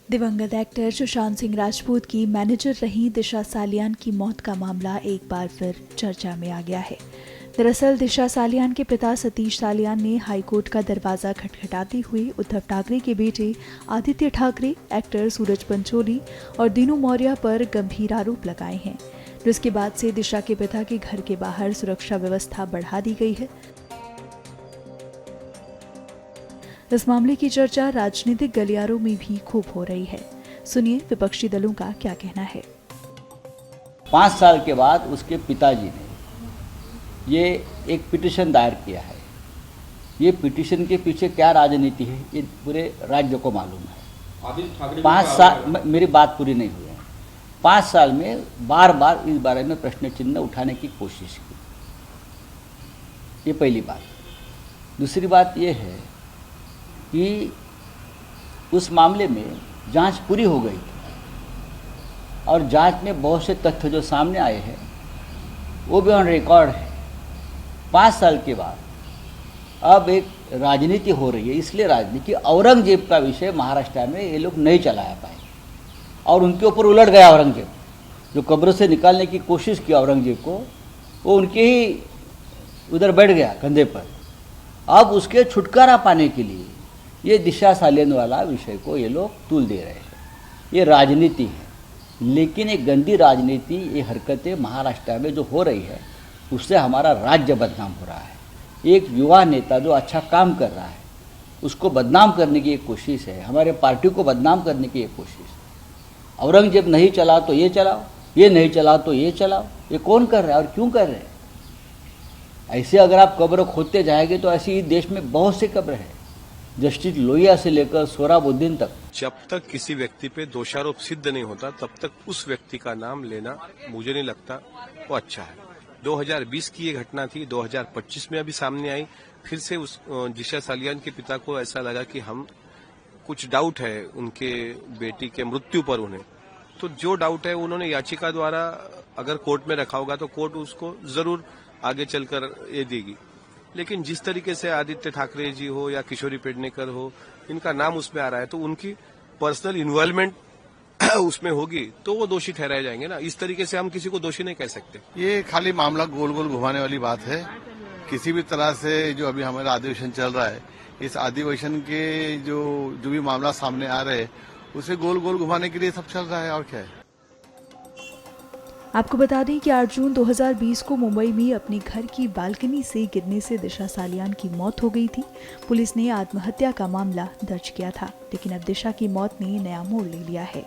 दिवंगत एक्टर सुशांत सिंह राजपूत की मैनेजर रही दिशा सालियान की मौत का मामला एक बार फिर चर्चा में आ गया है। दरअसल दिशा सालियान के पिता सतीश सालियान ने हाईकोर्ट का दरवाजा खटखटाते हुए उद्धव ठाकरे के बेटे आदित्य ठाकरे, एक्टर सूरज पंचोली और दीनू मौर्य पर गंभीर आरोप लगाए हैं, जिसके बाद से दिशा के पिता के घर के बाहर सुरक्षा व्यवस्था बढ़ा दी गई है। इस मामले की चर्चा राजनीतिक गलियारों में भी खूब हो रही है। सुनिए विपक्षी दलों का क्या कहना है। 5 साल के बाद उसके पिताजी ने ये एक पिटीशन दायर किया है। ये पिटीशन के पीछे क्या राजनीति है ये पूरे राज्य को मालूम है। 5 साल, मेरी बात पूरी नहीं हुई है। 5 साल में बार बार इस बारे में प्रश्न चिन्ह उठाने की कोशिश की। ये पहली बात। दूसरी बात ये है कि उस मामले में जांच पूरी हो गई थी और जांच में बहुत से तथ्य जो सामने आए हैं वो भी ऑन रिकॉर्ड है। 5 साल के बाद अब एक राजनीति हो रही है, इसलिए राजनीति औरंगजेब का विषय महाराष्ट्र में ये लोग नहीं चलाया पाए और उनके ऊपर उलट गया औरंगजेब। जो कब्र से निकालने की कोशिश की औरंगजेब को, वो उनके ही उधर बैठ गया कंधे पर। अब उसके छुटकारा पाने के लिए ये दिशा सालियान वाला विषय को ये लोग तूल दे रहे हैं। ये राजनीति है, लेकिन एक गंदी राजनीति, ये हरकतें महाराष्ट्र में जो हो रही है उससे हमारा राज्य बदनाम हो रहा है। एक युवा नेता जो अच्छा काम कर रहा है उसको बदनाम करने की एक कोशिश है, हमारे पार्टी को बदनाम करने की एक कोशिश है। औरंगजेब नहीं चला तो ये चलाओ, ये नहीं चला तो ये चलाओ। ये कौन कर रहा है और क्यों कर रहे हैं? ऐसे अगर आप कब्र खोदते जाएंगे तो ऐसी देश में बहुत से कब्र है, जस्टिस लोहिया से लेकर सोहराबुद्दीन तक। जब तक किसी व्यक्ति पे दोषारोप सिद्ध नहीं होता तब तक उस व्यक्ति का नाम लेना मुझे नहीं लगता वो अच्छा है। 2020 की ये घटना थी, 2025 में अभी सामने आई। फिर से उस दिशा सालियान के पिता को ऐसा लगा कि हम कुछ डाउट है उनके बेटी के मृत्यु पर उन्हें, तो जो डाउट है उन्होंने याचिका द्वारा अगर कोर्ट में रखा होगा तो कोर्ट उसको जरूर आगे चलकर ये देगी। लेकिन जिस तरीके से आदित्य ठाकरे जी हो या किशोरी पेडनेकर हो, इनका नाम उसमें आ रहा है तो उनकी पर्सनल इन्वॉल्वमेंट उसमें होगी तो वो दोषी ठहराए जाएंगे ना। इस तरीके से हम किसी को दोषी नहीं कह सकते। ये खाली मामला गोल गोल घुमाने वाली बात है। किसी भी तरह से जो अभी हमारा अधिवेशन चल रहा है, इस अधिवेशन के जो भी मामला सामने आ रहे हैं उसे गोल गोल घुमाने के लिए सब चल रहा है, और क्या है। आपको बता दें कि 8 जून 2020 को मुंबई में अपने घर की बालकनी से गिरने से दिशा सालियान की मौत हो गई थी। पुलिस ने आत्महत्या का मामला दर्ज किया था, लेकिन अब दिशा की मौत ने नया मोड़ ले लिया है।